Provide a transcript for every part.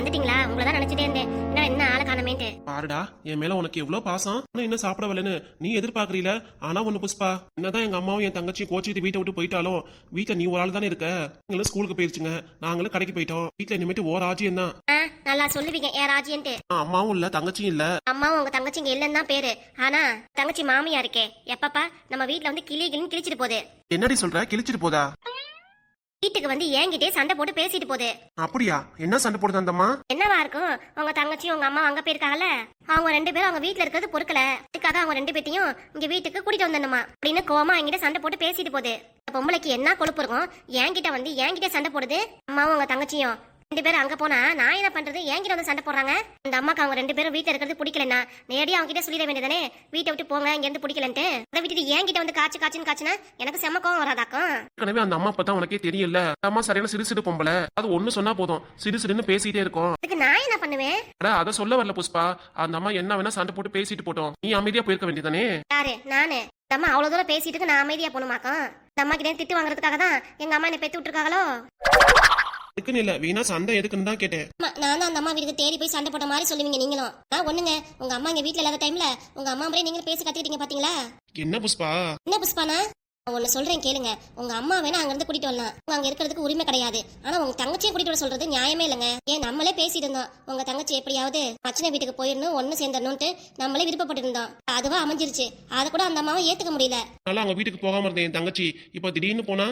வந்துட்டீங்களா? உங்களை தான் நினைச்சிட்டே இருந்தேன். என்ன ஆளை காணமேன்ட்டு. பாருடா, என் மேல உனக்கு எவ்வளவு பாசம். ஆனா என்ன சாப்பிட வரலன்னு நீ எதிர்பார்க்கறீல. ஆனா ஒண்ணு புஷ்பா, என்னதான் எங்க அம்மாவும் என் தங்கச்சியும் கோச்சிட்டு வீட்டை விட்டு போயிட்டாலும் வீட்டுல நீ ஒரு ஆள் தானே இருக்க. நீங்களும் ஸ்கூலுக்கு போயிருச்சுங்க, நாங்களும் கடைக்கு போயிட்டோம். வீட்டுல இனிமேட்டு ஓ ராஜ்யம் தான். நல்லா சொல்லுவீங்க ஏன் ராஜ்யன்ட்டு. அம்மாவும் இல்ல தங்கச்சியும் இல்ல. அம்மாவும் உங்க தங்கச்சிங்க இல்லன்னு தான் பேரு. ஆனா தங்கச்சி மாமியா இருக்கே. எப்பப்பா நம்ம வீட்டுல வந்து கிளின்னு கிழிச்சிட்டு போகுது. என்னடி சொல்ற? கிழிச்சிட்டு போதா? வீட்டுக்கு வந்து என்கிட்டே சண்டை போட்டு பேசிட்டு போகுது. அப்படியா? என்ன சண்டை போடுது அந்தம்மா? என்னவா இருக்கும்? உங்க தங்கச்சியும் உங்க அம்மா அங்க போயிருக்காங்கல்ல, அவங்க 2 பேரும் அவங்க வீட்டுல இருக்கிறது பொறுக்கல. அதுக்காக அவங்க 2 பேத்தையும் இங்க வீட்டுக்கு கூட்டிட்டு வந்தேன்மா அப்படின்னு கோவமா என்கிட்ட சண்டை போட்டு பேசிட்டு போகுது. பொம்பளைக்கு என்ன கொழுப்பு இருக்கும்? என்கிட்ட சண்டை போடுது. அம்மாவும் உங்க தங்கச்சியும் 2 பேரும் அங்க போனா நான் என்ன பண்றது? என்கிட்ட வந்து சண்டை போடுறாங்க. அந்த அம்மாக்கு அவங்க 2 பேரும் வீட்டுல இருக்கிறது பிடிக்கலன்னா நேரடியா அவங்க கிட்ட சொல்லிட வேண்டியதானே, வீட்டை விட்டு போங்க, இங்க இருந்து பிடிக்கலன்ட்டு. அதை விட்டுட்டு என்கிட்ட வந்து காய்ச்சுனா எனக்கு செம்ம கோவம் வராதாக்கும். ஏற்கனவே அந்த அம்மா பார்த்தா உனக்கே தெரியல, அம்மா சரியான சிறு பொம்பளை. அது ஒண்ணு சொன்னா போதும் சிறுன்னு பேசிட்டே இருக்கும். அதுக்கு நான் என்ன பண்ணுவேன்? அதை சொல்ல வரல புஷ்பா. அந்த அம்மா என்ன வேணா சண்டை போட்டு பேசிட்டு போட்டோம், நீ அமைதியா போயிருக்க வேண்டியதானே. யாரு? நானு? அம்மா அவ்வளவு தூரம் பேசிட்டு நான் அமைதியா போகணுமாக்கும்? இந்த அம்மா கிட்ட திட்டு வாங்குறதுக்காக தான் எங்க அம்மா என்ன பெத்து விட்டுருக்காங்களோ? எதுக்குன்னு இல்ல, வீணா சண்டை எதுக்குன்னு தான் கேட்டேன். நான் தான் அந்த அம்மா வீட்டுக்கு தேடி போய் சண்டை போட்ட மாதிரி சொல்லுவீங்க நீங்களும். ஒண்ணுங்க, உங்க அம்மா இங்க வீட்டுல இல்லாத டைம்ல உங்க அம்மா முறை நீங்க பேசி கத்துக்கிட்டீங்க பாத்தீங்களா? என்ன புஷ்பா? என்ன புஷ்பானா? ஒன்னு சொல்றேன் கேளுங்க. உங்க அம்மா வேணா அங்க இருந்து கூட்டிட்டு வரலாம், அங்க இருக்கிறதுக்கு உரிமை கிடையாது. ஆனா உங்க தங்கச்சியை கூட்டிட்டு வர சொல்றது நியாயமே இல்லைங்க. ஏன் நம்மளே பேசிட்டு இருந்தோம், உங்க தங்கச்சி எப்படியாவது மச்சின வீட்டுக்கு போயிடணும், ஒண்ணு சேர்ந்தணும்ட்டு நம்மளே விருப்பப்பட்டு இருந்தோம். அதுவா அமைஞ்சிருச்சு. அதை கூட அந்த அம்மாவை ஏத்துக்க முடியல. நல்லா அவங்க வீட்டுக்கு போகாம இருந்தேன் என் தங்கச்சி, இப்ப திடீர்னு போனா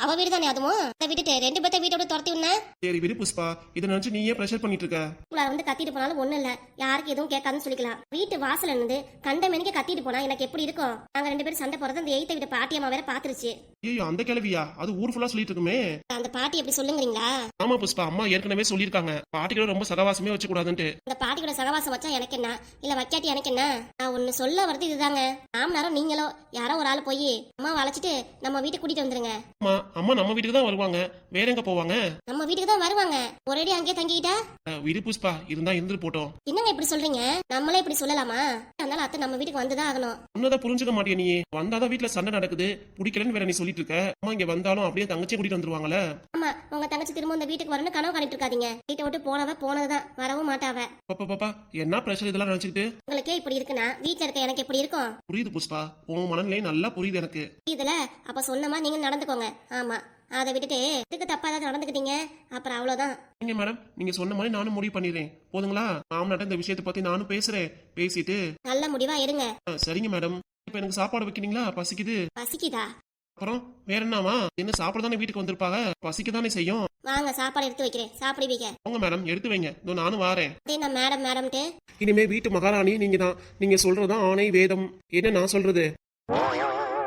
அவ வீடு தானே அதுவும். அதை விட்டுட்டு 2 பேர்த்த வீட்டை விட்டு துரத்தி விட. சரி விடு புஷ்பா, இதை நினைச்சு நீயே பிரஷர் பண்ணிட்டு இருக்க. வந்து கத்திட்டு போனாலும் ஒண்ணு இல்ல, யாருக்கு எதுவும் கேட்காதுன்னு சொல்லிக்கலாம். வீட்டு வாசல இருந்து கண்ட மணிக்கு கத்திட்டு போனா எனக்கு எப்படி இருக்கும்? நாங்க 2 பேரும் சண்டை போறது அந்த 8th வீட்டு பாட்டியம்மா வேற பாத்துருச்சு. ஐயோ, அந்த கிழவியா? அது ஊர் ஃபுல்லா சொல்லிட்டு இருக்குமே. அந்த பாட்டி எப்படி சொல்லுங்கறீங்களா? ஆமா புஷ்பா, அம்மா ஏற்கனவே சொல்லிருக்காங்க பாட்டியோட ரொம்ப சகவாசமே வச்சு கூடாதுன்னு. அந்த பாட்டியோட சகவாசம் வச்சா எனக்கு என்ன, இல்ல வைக்காட்டி எனக்கு என்ன? நான் ஒண்ணு சொல்ல வரது இதுதாங்க. மாமனாரோ நீங்களோ யாரோ ஒரு ஆள் போய் அம்மா அழைச்சிட்டு நம்ம வீட்டுக்கு கூட்டிட்டு வந்துருங்க. அம்மா நம்ம வீட்டுக்கு தான் வருவாங்க, வேற எங்க போவாங்க? நம்ம வீட்டுக்கு தான் வருவாங்க. ஒரேடி அங்கேயே தங்கிக்கிட்டா? விடு புஷ்பா, இருந்தா இருந்துட்டு போட்டோம். என்னங்க இப்படி சொல்றீங்க? நம்மளே இப்படி சொல்லலாமா? அதனால அத்தை நம்ம வீட்டுக்கு வந்துதான் ஆகணும். உன்னதான் புரிஞ்சுக்க மாட்டியா நீ? வந்தாதான் வீட்டுல சண்டை நடக்குது, பிடிக்கலன்னு வேற நீ சொல்லிட்டு இருக்க. அம்மா இங்க வந்தாலும் அப்படியே தங்கச்சி கூட்டிட்டு வந்துருவாங்கல்ல. ஆமா, உங்க தங்கச்சி திரும்ப இந்த வீட்டுக்கு வரணும் கனவு காணிட்டு இருக்காதீங்க. வீட்டை விட்டு போனதுதான், வரவும் மாட்டாவ. பாப்பா என்ன பிரச்சனை இதெல்லாம் நினைச்சுக்கிட்டு? உங்களுக்கே இப்படி இருக்குன்னா வீட்டுல இருக்க எனக்கு எப்படி இருக்கும்? புரியுது புஷ்பா, உன் மனநிலை நல்லா புரியுது எனக்கு. இதுல அப்ப சொன்னமா நீங்க நடந்துக்கோங்க. ஆமா, அதை விட்டுட்டு இதுக்கு தப்பா ஏதாவது நடந்துக்கிட்டீங்க அப்புறம் அவ்வளவுதான். நீங்க மேடம், நீங்க சொன்ன மாதிரி நானும் முடிவு பண்ணிடுறேன் போதுங்களா? மாமனாட்ட இந்த விஷயத்தை பத்தி நானும் பேசுறேன், பேசிட்டு நல்ல முடிவா இருங்க. சரிங்க மேடம். இப்ப எனக்கு சாப்பாடு வைக்கிறீங்களா? பசிக்குது. பசிக்குதா? அப்புறம் வேற என்னவா? என்ன சாப்பிட தானே வீட்டுக்கு வந்திருப்பாங்க, பசிக்கதானே செய்யும். வாங்க சாப்பாடு எடுத்து வைக்கிறேன், சாப்பிடுவீங்க. உங்க மேடம் எடுத்து வைங்க, இதோ நானும் வாரேன். நான் மேடம்ட்டு இனிமே வீட்டு மகாராணி நீங்க தான். நீங்க சொல்றதுதான் ஆணை வேதம். என்ன நான் சொல்றது?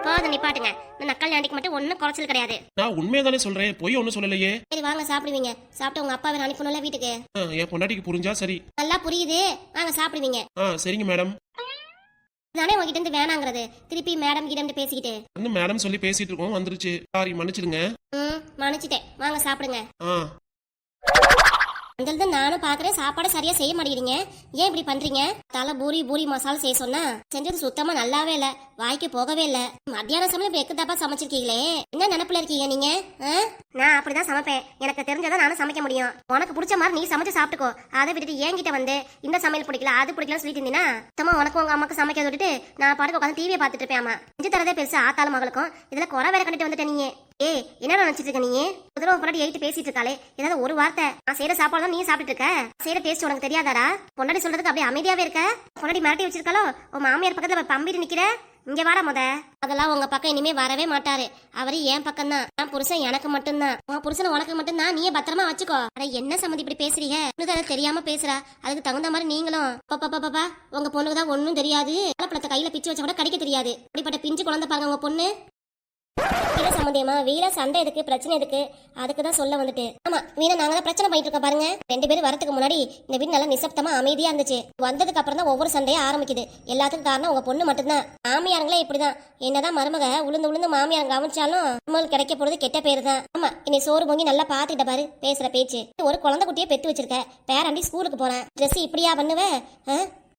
போதும் நிப்பாட்டுங்க. இந்த நக்கல் ஆண்டிக்கு மட்டும் ஒன்னும் குறைச்சல் கிடையாது. நான் உண்மையதானே சொல்றேன், பொய் ஒன்னும் சொல்லலையே. சரி வாங்க சாப்பிடுவீங்க. சாப்பிட்டு உங்க அப்பாவை அனுப்பணும்ல வீட்டுக்கு. என் பொண்டாட்டிக்கு புரிஞ்சா சரி. நல்லா புரியுது, வாங்க சாப்பிடுவீங்க. சரிங்க மேடம். நானே உங்ககிட்ட இருந்து வேணாங்கிறது, திருப்பி மேடம் கிட்ட பேசிக்கிட்டு இன்னும் மேடம் சொல்லி பேசிட்டு இருக்கோம், வந்துருச்சு. சாரி, மன்னிச்சிடுங்க. மன்னிச்சிட்டேன், வாங்க சாப்பிடுங்க. அந்த நானும் பாக்குறேன், சாப்பாடு சரியா செய்ய மாட்டேங்கிறீங்க. ஏன் இப்படி பண்றீங்க? தலை பூரி மசாலா செய்ய சொன்னா செஞ்சது சுத்தமா நல்லாவே இல்ல, வாய்க்கு போகவே இல்ல. மத்தியான சமையல் எக்கு தப்பா சமைச்சிருக்கீங்களே, என்ன நினைப்புல இருக்கீங்க நீங்க? நான் அப்படிதான் சமைப்பேன், எனக்கு தெரிஞ்சதான் நானும் சமைக்க முடியும். உனக்கு பிடிச்ச மாதிரி நீ சமைச்சு சாப்பிட்டுக்கோ. அதை விட்டுட்டு என்கிட்ட வந்து இந்த சமையல் பிடிக்கல அது பிடிக்கல சொல்லிட்டு இருந்தீங்கன்னா சுத்தமா உனக்கு உங்க அம்மாக்கு சமைக்க விட்டுட்டு நான் பாட்டுக்கு உட்காந்து டிவியை பார்த்துட்டு இருப்பேன். ஆமா, செஞ்சு தரதே பெருசா ஆத்தாலும் மகளுக்கும், இதுல குறை வேற கண்டிட்டு வந்துட்ட நீங்க. என்ன நினைச்சிட்டு இருக்க நீ? முதல்ல பொண்டாட்டி 8 பேசிட்டு இருக்காளே, ஏதாவது ஒரு வார்த்தை நான் செய்யற சாப்பாடு நீ சாப்பிட்டு இருக்க, செய்யற டேஸ்ட் உனக்கு தெரியாதாடா? பொண்டாட்டி சொல்றதுக்கு அப்படியே அமைதியாவே இருக்க. பொண்டாட்டி மிரட்டி வச்சிருக்காளோ, உன் மாமியார் பக்கத்துல பம்பிட்டு நிக்கிற. இங்க வாடா முத. அதெல்லாம் உங்க பக்கம் இனிமே வரவே மாட்டாரு. அவரு என் பக்கம் தான், என் புருஷன் எனக்கு மட்டும்தான். உன் புருஷன் உனக்கு மட்டும்தான், நீயே பத்திரமா வச்சுக்கோ. அட என்ன சம்மந்தி இப்படி பேசுறீங்க? அதை தெரியாம பேசுறா, அதுக்கு தகுந்த மாதிரி நீங்களும். பாப்பா உங்க பொண்ணுக்கு தான் ஒன்னும் தெரியாது, பழத்தை கையில பிச்சு வச்சா கூட கடிக்க தெரியாது. அப்படிப்பட்ட பிஞ்சு குழந்தை பாருங்க உங்க பொண்ணு. வீர சம்மந்தியமா, வீர சண்டை எதுக்கு, பிரச்சனை எதுக்கு? அதுக்குதான் சொல்ல வந்துட்டு. ஆமா வீணா, நாங்க தான் பிரச்சனை பண்ணிட்டு இருக்கோம் பாருங்க. 2 பேரும் வரதுக்கு முன்னாடி இந்த வீடு நல்லா நிசப்தமா அமைதியா இருந்துச்சு. வந்ததுக்கு அப்புறம் தான் ஒவ்வொரு சண்டையா ஆரம்பிக்குது. எல்லாத்துக்கும் காரணம் உங்க பொண்ணு மட்டும்தான். மாமியாருங்களே இப்படிதான். என்னதான் மருமக உளுந்து மாமியார் கவனிச்சாலும் நம்மளுக்கு கிடைக்க போறது கெட்ட பேரு தான். ஆமா, இன்னை சோறு பொங்கி நல்லா பாத்துக்கிட்ட பாரு பேசுற பேச்சு. ஒரு குழந்தை குட்டியே பெத்து வச்சிருக்க, பேராண்டி ஸ்கூலுக்கு போறேன், ட்ரெஸ் இப்படியா பண்ணுவ?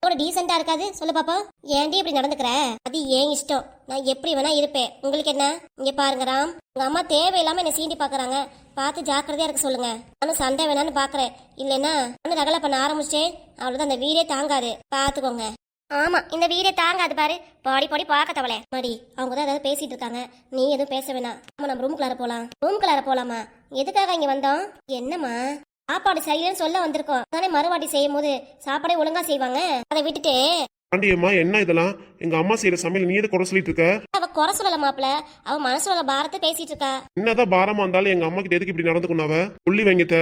ஒரு டீசெண்டா இருக்காது சொல்லு பாப்பா. ஏன்டி இப்படி நடந்துக்கிற? அது ஏன் இஷ்டம், நான் எப்படி வேணா இருப்பேன், உங்களுக்கு என்ன? இங்க பாருங்க ராம், உங்க அம்மா தேவையில்லாம என்ன சீண்டி பாக்குறாங்க. பார்த்து ஜாக்கிரதையா இருக்க சொல்லுங்க. நானும் சண்டை வேணான்னு பாக்குறேன். இல்லைன்னா நானும் ரகலை பண்ண ஆரம்பிச்சிட்டேன். அவ்வளவுதான், அந்த வீடே தாங்காது. பாத்துக்கோங்க. ஆமா, இந்த வீடே தாங்காது பாரு. பாடி பாடி பார்க்க தவளை மாடி. அவங்க தான் ஏதாவது பேசிட்டு இருக்காங்க, நீ எதுவும் பேச வேணாம். ஆமா, நம்ம ரூமுக்குள்ளார போலாம். ரூமுக்குள்ளார போலாமா? எதுக்காக இங்க வந்தோம்? என்னம்மா, சாப்பாடு சரியில்லைன்னு சொல்ல வந்திருக்கோம் தானே. மறுவாட்டி செய்யும் போது சாப்பாடே ஒழுங்கா செய்வாங்க, அதை விட்டுட்டு ஆண்டியம்மா என்ன இதெல்லாம்? எங்க அம்மா செய்யற சமையல் நீ எது குறை சொல்லிட்டு இருக்க? அவ குறை சொல்லல மாப்பிள, அவ மனசுல பாரத்தை பேசிட்டு இருக்கா. என்னதான் பாரமா இருந்தாலும் எங்க அம்மா கிட்ட எதுக்கு இப்படி நடந்துக்குனாவ? புள்ளி வைங்கிட்ட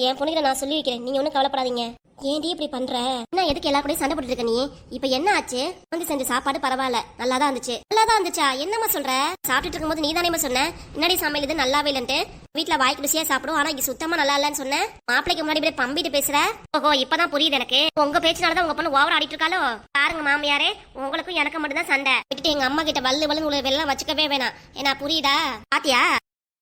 என் பொண்ணுகிட்ட நான் சொல்லி வைக்கிறேன், நீங்க ஒன்றும் கவலைப்படாதீங்க. ஏன்டி இப்படி பண்ற? என்ன எதுக்கு எல்லா கூடயும் சண்டை போட்டு இருக்க நீ? இப்ப என்ன ஆச்சு? வந்து செஞ்ச சாப்பாடு பரவாயில்ல, நல்லாதான் இருந்துச்சு. நல்லாதான் இருந்துச்சா? என்னம்மா சொல்ற? சாப்பிட்டுட்டு இருக்கும்போது நீ தானே சொன்ன முன்னாடி சமையல் இது நல்லாவே இல்லன்ட்டு. வீட்டுல வாய்க்கு ருசியா சாப்பிடும், ஆனா இங்க சுத்தமா நல்லா இல்லன்னு சொன்ன. மாப்பிளைக்கு முன்னாடி இப்படி பம்பிட்டு பேசுற. ஓஹோ, இப்பதான் புரியுது எனக்கு. உங்க பேச்சுனாலதான் உங்க பொண்ணு ஓவர் ஆடிட்டு இருக்காளோ. பாருங்க மாமியாரே, உங்களுக்கும் எனக்கு மட்டும் தான் சண்டை. விட்டுட்டு எங்க அம்மா கிட்ட வல்லு வல்லு வெள்ளம் வச்சுக்கவே வேணாம். ஏன்னா புரியுதா? பாத்தியா,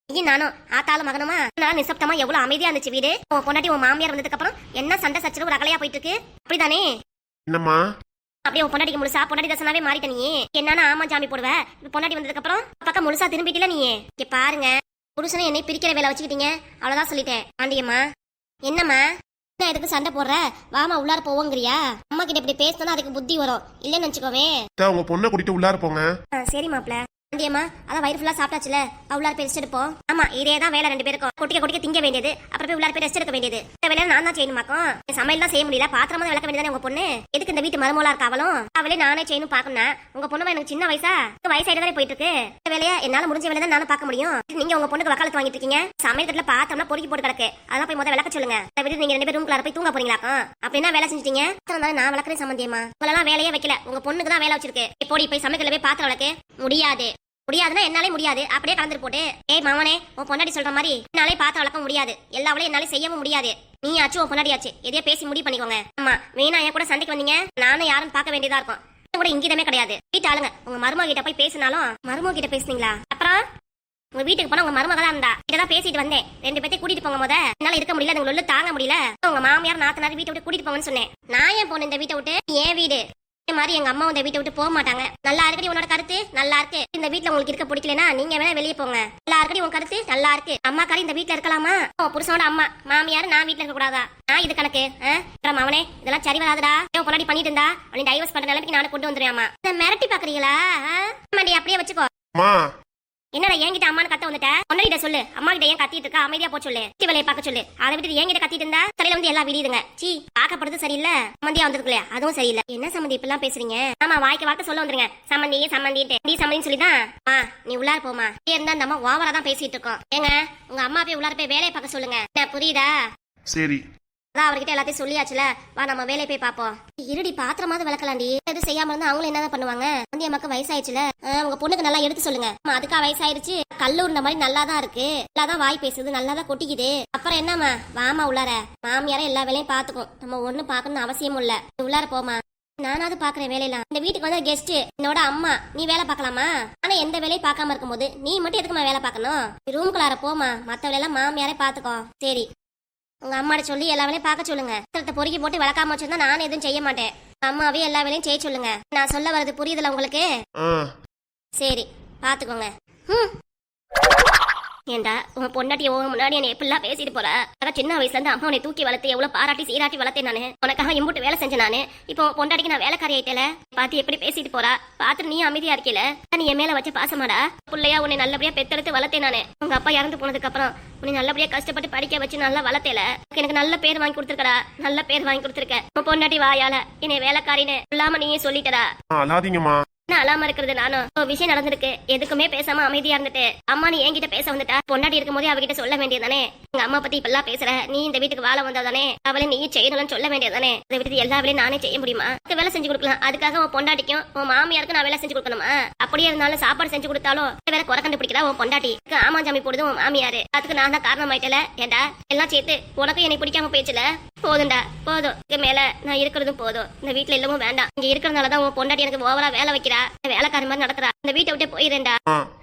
இங்க நானும் ஆத்தால மகனுமா நான் நிசப்தமா எவ்வளவு அமைதியா இருந்துச்சு வீடு. உன் பொண்டாட்டி உன் மாமியார் வந்ததுக்கு அப்புறம் என்ன சண்டை சச்சரவு ரகலையா போயிட்டு இருக்கு. அப்படிதானே? என்னம்மா அப்படியே உன் பொண்டாட்டிக்கு முழுசா பொண்டாட்டி தசனாவே மாறிட்ட நீ. என்னன்னா ஆமா ஜாமி போடுவ. இப்ப பொண்டாட்டி வந்ததுக்கு அப்புறம் பக்கம் முழுசா திரும்பிட்டல நீ. இங்க பாருங்க, புருஷனை என்னை பிரிக்கிற வேலை வச்சுக்கிட்டீங்க, அவ்வளவுதான் சொல்லிட்டேன். ஆண்டியம்மா என்னம்மா, என்ன எதுக்கு சண்டை போடுற? வாமா உள்ளார போவோங்கிறியா? அம்மா கிட்ட இப்படி பேசினா அதுக்கு புத்தி வரும், இல்லன்னு நினைச்சுக்கோவே. உங்க பொண்ணை கூட்டிட்டு உள்ளார போங்க. சரி மாப்பிள. ஆண்டியம்மா அதான் வயிறு ஃபுல்லா சாப்பிட்டாச்சுல, உள்ளார போய் ரெஸ்ட் எடுப்போம். ஆமா, இதே தான் வேலை ரெண்டு பேருக்கும். கொட்டிக்க கொட்டிக்க திங்க வேண்டியது, அப்புறம் போய் உள்ளார போய் ரெஸ்ட் எடுக்க வேண்டியது. இந்த வேலையை நான் தான் செய்யணுமாக்கும். சமையல் தான் செய்ய முடியல, பாத்திரமா தான் விளக்க வேண்டியதானே உங்க பொண்ணு. எதுக்கு இந்த வீட்டு மருமோலா இருக்கா அவளும்? அவளே நானே செய்யணும் பாக்கணும். உங்க பொண்ணு எனக்கு சின்ன வயசா, வயசாயிட்டு தானே போயிட்டு இருக்கு. இந்த வேலையா என்னால முடிஞ்ச வேலை தான் நானும் பார்க்க முடியும். நீங்க உங்க பொண்ணுக்கு வக்காலத்து வாங்கிட்டு இருக்கீங்க. சமையல் கட்டில பாத்திரம்னா பொறுக்கி போட்டு கிடக்கு, அதான் போய் முதல்ல விளக்க சொல்லுங்க. அதை விட்டு நீங்க ரெண்டு பேரும் ரூம்குள்ள போய் தூங்க போறீங்களாக்கும். அப்படின்னா வேலை செஞ்சுட்டீங்க. நான் விளக்குறேன் சம்பந்தியமா. உங்களெல்லாம் வேலையே வைக்கல, உங்க பொண்ணுக்கு தான் வேலை வச்சிருக்கு. போடி போய் சமையல் போய் பாத்திரம் விளக்கு. முடியாது. முடியாதுன்னா என்னாலே முடியாது, அப்படியே கலந்துட்டு போட்டு. ஏய் மாமனே, உன் பொண்டாட்டி சொல்ற மாதிரி என்னாலே பாத்திரம் வளர்க்க முடியாது, எல்லாவளையும் என்னாலே செய்யவும் முடியாது. நீ ஆச்சு உன் பொண்டாட்டி ஆச்சு, எதையோ பேசி முடிவு பண்ணிக்கோங்க. ஆமா, வேணா என் கூட சண்டைக்கு வந்தீங்க, நானும் யாரும் பார்க்க வேண்டியதா இருக்கும். கூட இங்கிதமே கிடையாது. வீட்டு ஆளுங்க உங்க மருமக கிட்ட போய் பேசினாலும். மருமக கிட்ட பேசுனீங்களா? அப்புறம் உங்க வீட்டுக்கு போனா உங்க மருமக தான் இருந்தா. கிட்டதான் பேசிட்டு வந்தேன். ரெண்டு பேர்த்தையும் கூட்டிட்டு போங்க. முத என்னால இருக்க முடியல, உங்க தாங்க முடியல. உங்க மாமியார் நாத்தனார் வீட்டை விட்டு கூட்டிட்டு போங்கன்னு சொன்னேன். நான் ஏன் போனேன் இந்த வீட்டை விட்டு? என் வீடு மாதிரி எங்க அம்மா இந்த வீட்டை விட்டு போக மாட்டாங்க. நல்லா இருக்கடி உன்னோட கருத்து, நல்லா இருக்கு. இந்த வீட்டுல உங்களுக்கு இருக்க பிடிக்கலனா நீங்க வேணா வெளியே போங்க. நல்லா இருக்கடி உன் கருத்து, நல்லா இருக்கு. அம்மா காரி இந்த வீட்டுல இருக்கலாமா? புருஷனோட அம்மா மாமியார் நான் வீட்டுல இருக்க கூடாதா? இது கணக்கு. அவனே இதெல்லாம் சரி வராதுடா. பொன்னாடி பண்ணிட்டு இருந்தா அவனை டைவர்ஸ் பண்ற நிலைமைக்கு நானும் கொண்டு வந்துருவாமா. மிரட்டி பாக்குறீங்களா? அப்படியே வச்சுக்கோ. என்னடா என்கிட்ட அம்மான்னு கத்த வந்துட்ட? பொன்னாடிட்ட சொல்லு, அம்மா கிட்ட ஏன் கத்திட்டு இருக்கா? அமைதியா போ சொல்லு. வேலையை பார்க்க சொல்லு. அதை விட்டு என்கிட்ட கத்திட்டு இருந்தா தலையில வந்து எல்லாம் விடியுதுங்க. சீ, பார்க்கப்படுறது சரியில்லை. சம்மந்தியா வந்திருக்குல்ல, அதுவும் சரியில்லை. என்ன சம்மந்தி இப்பெல்லாம் பேசுறீங்க? ஆமா, வாய்க்கு வார்த்தை சொல்ல வந்துருங்க. சம்மந்தி சம்மந்திட்டு நீ சம்மந்தின்னு சொல்லிதான். நீ உள்ளார போமா. இருந்தா அந்த அம்மா ஓவரா தான் பேசிட்டு இருக்கோம். ஏங்க, உங்க அம்மா போய் உள்ளார போய் வேலையை பார்க்க சொல்லுங்க. புரியுதா? சரி, அவர்கிட்ட எல்லாத்தையும் சொல்லியாச்சுல, வா நம்ம வேலையை போய் பாப்போம். இருடி, பாத்திரமாவது விளக்கலாண்டி. எது செய்யாம இருந்தா அவங்களும் என்னதான் பண்ணுவாங்க? வந்து அம்மாக்கு வயசாயிடுச்சுல, உங்க பொண்ணுக்கு நல்லா எடுத்து சொல்லுங்க. அதுக்கா வயசாயிருச்சு, கல்லூர்ந்த மாதிரி நல்லாதான் இருக்கு, நல்லாதான் வாய் பேசுது, நல்லாதான் கொட்டிக்குது. அப்புறம் என்னம்மா, வாமா உள்ளார. மாமியார எல்லா வேலையும் பாத்துக்கும், நம்ம ஒண்ணு பாக்கணும்னு அவசியமும் இல்ல. உள்ளார போமா. நானாவது பாக்குறேன் வேலையெல்லாம். இந்த வீட்டுக்கு வந்து கெஸ்ட் என்னோட அம்மா, நீ வேலை பார்க்கலாமா? ஆனா எந்த வேலையும் பார்க்காம இருக்கும்போது நீ மட்டும் எதுக்குமா வேலை பார்க்கணும்? ரூம்குள்ளார போமா, மத்த வேலையெல்லாம் மாமியாரே பாத்துக்கோ. சரி, உங்க அம்மாட்ட சொல்லி எல்லா வேலையும் பார்க்க சொல்லுங்க. பொறுக்கி போட்டு விளக்காம வச்சிருந்தா நான் எதுவும் செய்ய மாட்டேன். அம்மாவே எல்லா வேலையும் செய்ய சொல்லுங்க. நான் சொல்ல வர்றது புரியுதுல உங்களுக்கு? சரி, பாத்துக்கோங்க. ஏண்டா உன் பொண்டாட்டிய முன்னாடி என்ன எப்படிலாம் பேசிட்டு போற? சின்ன வயசுல இருந்து அம்மா உன்னை தூக்கி வளர்த்து எவ்வளவு பாராட்டி சீராட்டி வளர்த்தேன் நானு. உனக்காக இம்புட்டு வேலை செஞ்சேன் நானு. இப்போ பொண்டாட்டிக்கு நான் வேலைக்காரி ஆயிட்டல, பாத்து எப்படி பேசிட்டு போறா பாத்து. நீ அமைதியா இருக்கல, நீ என் மேல வச்ச பாசமாடா. பிள்ளையா உன்னை நல்லபடியா பெத்தெடுத்து வளர்த்தேன் நானு. உங்க அப்பா இறந்து போனதுக்கு அப்புறம் உன்னை நல்லபடியா கஷ்டப்பட்டு படிக்க வச்சு நல்லா வளர்த்தேல. எனக்கு நல்ல பேர் வாங்கி கொடுத்துருக்கடா, நல்ல பேர் வாங்கி கொடுத்துருக்க. உன் பொண்டாட்டி வாயால என்னை வேலைக்காரின்னு இல்லாம நீயே சொல்லிட்டடா. அலாம இருக்கிறது நானும். விஷயம் நடந்திருக்கு, எதுக்குமே பேசாம அமைதியா இருந்துட்டு அம்மா நீ என்கிட்ட பேச வந்துட்டா. பொண்டாட்டி இருக்கும் போதே அவகிட்ட சொல்ல வேண்டியதானே? எங்க அம்மா பத்தி இப்பெல்லாம் பேசுற, நீ இந்த வீட்டுக்கு வாழ வந்தாதானே அவளை நீ செய்யணும்னு சொல்ல வேண்டியதானே? அதை விட்டு எல்லா வேலையும் நானே செய்ய முடியுமா? வேலை செஞ்சு கொடுக்கலாம், அதுக்காக உன் பொண்டாட்டிக்கும் உன் மாமியாருக்கும் நான் வேலை செஞ்சு கொடுக்கணுமா? அப்படியே இருந்தாலும் சாப்பாடு செஞ்சு கொடுத்தாலும் வேற குறை கண்டுபிடிக்கிறா உன் பொண்டாட்டி. ஆமாஞ்சாமி போடுது உன் மாமியாரு. அதுக்கு நான் தான் காரணம் ஆயிட்டல. ஏண்டா எல்லாம் சேர்த்து உனக்கும் என்னை பிடிக்காம போயிடுச்சுல. போதும்டா போதும், இதுக்கு மேல நான் இருக்கிறதும் போதும். இந்த வீட்டுல இல்லவும் வேண்டாம். இங்க இருக்கிறதுனாலதான் உன் பொண்டாட்டி எனக்கு ஓவரா வேலை வைக்கிறா, வேலைக்கார மாதிரி நடக்கிறா. இந்த வீட்டை விட்டு போயிடுறேன்டா.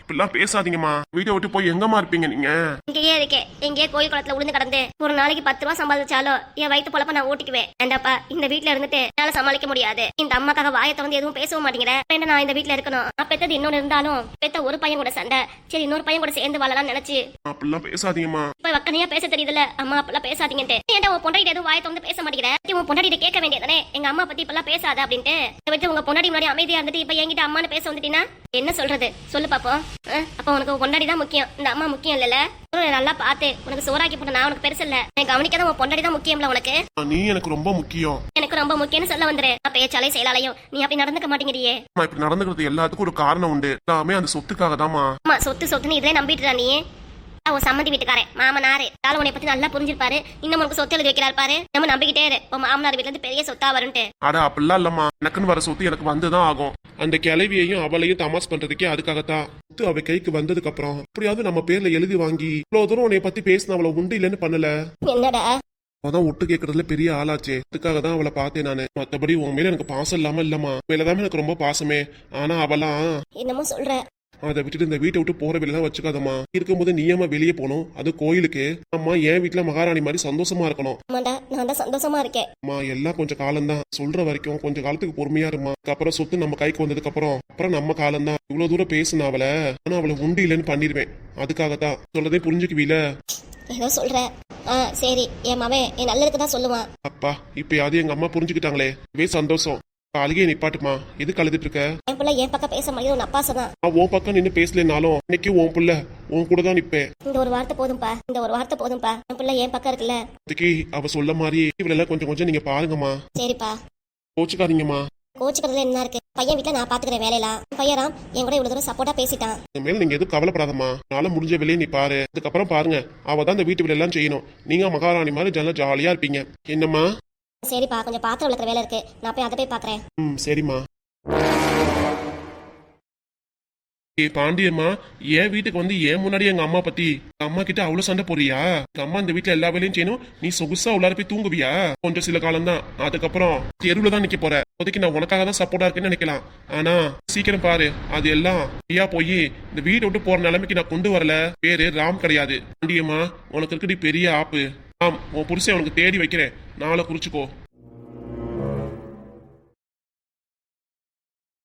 இப்படிலாம் பேசாதீங்கம்மா. வீட்டை விட்டு போய் எங்கம்மா இருப்பீங்க நீங்க? இங்கேயே இருக்கேன். எங்கேயே கோயில் குளத்துல உளுந்து கடந்து ஒரு நாளைக்கு 10 ரூபா சம்பாதிச்சாலும் என் வயிற்று பொழப்ப நான் ஓட்டிக்குவேன். ஏண்டாப்பா இந்த வீட்டுல இருந்துட்டு என்னால சமாளிக்க முடியாது. இந்த அம்மாக்காக வாயை திறந்து எதுவும் பேசவும் மாட்டேங்கிற. வேண்டாம், நான் இந்த வீட்டுல இருக்கணும். நான் பெத்தது இன்னொன்னு இருந்தாலும் பெத்த ஒரு பையன் கூட சண்டை. சரி, இன்னொரு பையன் கூட சேர்ந்து வாழலாம் நினைச்சு அப்படிலாம் பேசாதீங்கம்மா. இப்ப வக்கனையா பேச தெரியுதுல அம்மா. அப்பெல்லாம் பேசாதீங்கன்ட்டு. ஏன்டா உன் பொண்டாட்டி எதுவும் வாயை திறந்து பேச மாட்டேங்கிற? உன் பொண்டாட்டிட்ட கேட்க வேண்டியதானே எங்க அம்மா பத்தி இப்பெல்லாம் பேசாத அப்படின்ட்டு. இதை விட்டு உங்க பொண்டாட்டி முன்னாடி அமைதியா இருந்துட்டு இப்ப என்கிட்ட அம்மான்னு பேச வந்துட்டீங்கன்னா என்ன சொல்றது சொல்லு பாப்போம். அப்ப உனக்கு பொண்டாடி தான் முக்கியம், இந்த அம்மா முக்கியம் இல்லல. நல்லா பாத்து உனக்கு சோறாக்கி போட்ட நான் உனக்கு பெருசு இல்ல. எனக்கு கவனிக்காத உன் பொண்டாடி தான் முக்கியம்ல உனக்கு. நீ எனக்கு ரொம்ப முக்கியம். எனக்கு ரொம்ப முக்கியம்னு சொல்ல வந்துரு. பேச்சாலே செயலாலையும் நீ அப்படி நடந்துக்க மாட்டேங்கிறியே. இப்படி நடந்துக்கிறது எல்லாத்துக்கும் ஒரு காரணம் உண்டு. எல்லாமே அந்த சொத்துக்காக தாமா. ஆமா, சொத்து சொத்துன்னு இதே நம்பிட்டு நீ. அவன் சம்மந்தி வீட்டுக்காரன் மாமனாரு உன்னை பத்தி நல்லா புரிஞ்சிருப்பாரு. இன்னும் உனக்கு சொத்து எழுதி வைக்கிறாரு பாரு. நம்ம நம்பிக்கிட்டே இரு, உன் மாமனார் வீட்டுல இருந்து பெரிய சொத்தா வரும்ட்டு. அட அப்படிலாம் இல்லம்மா. எனக்குன்னு வர சொத்து எனக்கு வந்துதான் ஆகும். அந்த கிளவியையும் அவளையும் தமாஸ் பண்றதுக்கே அதுக்காகத்தான். சொத்து அவ கைக்கு வந்ததுக்கு அப்புறம் எப்படியாவது நம்ம பேர்ல எழுதி வாங்கி இவ்வளவு தூரம் உன்னை பத்தி பேசின அவளை உண்டு இல்லைன்னு பண்ணல. என்னடா அவதான் ஒட்டு கேட்கறதுல பெரிய ஆளாச்சே. அதுக்காக தான் அவளை பார்த்தேன் நானு. மத்தபடி உன் மேல எனக்கு பாசம் இல்லாம இல்லம்மா. மேலதான் எனக்கு ரொம்ப பாசமே. ஆனா அவளாம் என்னமோ சொல்ற. அதை விட்டுட்டு இந்த வீட்டை விட்டு போற வெளியெல்லாம் வச்சுக்காதம்மா. இருக்கும்போது நீயம்மா வெளியே போகணும், அது கோயிலுக்கு. அம்மா என் வீட்டுல மகாராணி மாதிரி சந்தோஷமா இருக்கணும். நான் தான் சந்தோஷமா இருக்கேன். அம்மா எல்லாம் கொஞ்சம் காலம்தான். சொல்ற வரைக்கும் கொஞ்சம் காலத்துக்கு பொறுமையா இருமா. அப்புறம் சொத்து நம்ம கைக்கு வந்ததுக்கு அப்புறம் நம்ம காலம்தான். இவ்வளவு தூரம் பேசுன அவளை, ஆனா அவளை உண்டு இல்லைன்னு பண்ணிருவேன். அதுக்காகத்தான் சொல்றதே புரிஞ்சுக்குவீல. ஏதோ சொல்ற. சரி, என் மவன் என் நல்லதுக்கு தான் சொல்லுவான். அப்பா இப்பயாவது எங்க அம்மா புரிஞ்சுக்கிட்டாங்களே, இதுவே சந்தோஷம். அழுகையை நிப்பாட்டுமா. எதுக்கு அழுதுட்டு இருக்க? என் பிள்ளை என் பக்கம் பேச மாதிரி ஒரு அப்பாசதான். உன் பக்கம் நின்று பேசலனாலும் இன்னைக்கு உன் பிள்ளை உன் கூட தான் நிப்பேன். இந்த ஒரு வார்த்தை போதும்பா, இந்த ஒரு வார்த்தை போதும்பா. என் பிள்ளை என் பக்கம் இருக்குல்ல. அதுக்கு அவ சொல்ல மாதிரி இவளெல்லாம் கொஞ்சம் கொஞ்சம் நீங்க பாருங்கம்மா. சரிப்பா, கோச்சுக்காதீங்கம்மா. கோச்சுக்கிறதுல என்ன இருக்கு? பையன் வீட்டுல நான் பாத்துக்கிறேன் வேலையெல்லாம். பையராம் என் கூட இவ்வளவு தூரம் சப்போர்ட்டா பேசிட்டான். இனிமேல் நீங்க எதுவும் கவலைப்படாதம்மா. நாள முடிஞ்ச வேலையை நீ பாரு. அதுக்கப்புறம் பாருங்க, அவ தான் இந்த வீட்டு வேலை எல்லாம் செய்யணும். நீங்க மகாராணி மாதிரி நல்லா ஜாலியா இருப்பீங்க. என்னம்மா? சரிப்பா, கொஞ்சம் பாத்திரம் விளக்குற வேலை இருக்கு, நான் போய் அதை போய் பாக்குறேன். சரிம்மா. பாண்டியம்மா, என் வீட்டுக்கு வந்து ஏன் முன்னாடி எங்க அம்மா பத்தி அம்மா கிட்ட அவ்வளவு சண்டை போறியா? எங்க அம்மா இந்த வீட்டுல எல்லா வேலையும் செய்யணும், நீ சொகுசா உள்ளார போய் தூங்குவியா? கொஞ்சம் சில காலம் தான், அதுக்கப்புறம் தெருவுல தான் நிக்க போற. இப்போதைக்கு நான் உனக்காக தான் சப்போர்ட்டா இருக்கேன்னு நினைக்கலாம். ஆனா சீக்கிரம் பாரு, அது எல்லாம் ஐயா போய் இந்த வீட்டை விட்டு போற நிலைமைக்கு நான் கொண்டு வரல. பேரு ராம் கிடையாது. பாண்டியம்மா, உனக்கு இருக்கடி பெரிய ஆப்பு. ஆம், உன் புருஷன் உனக்கு தேடி வைக்கிறேன். நாளை குறிச்சுக்கோ.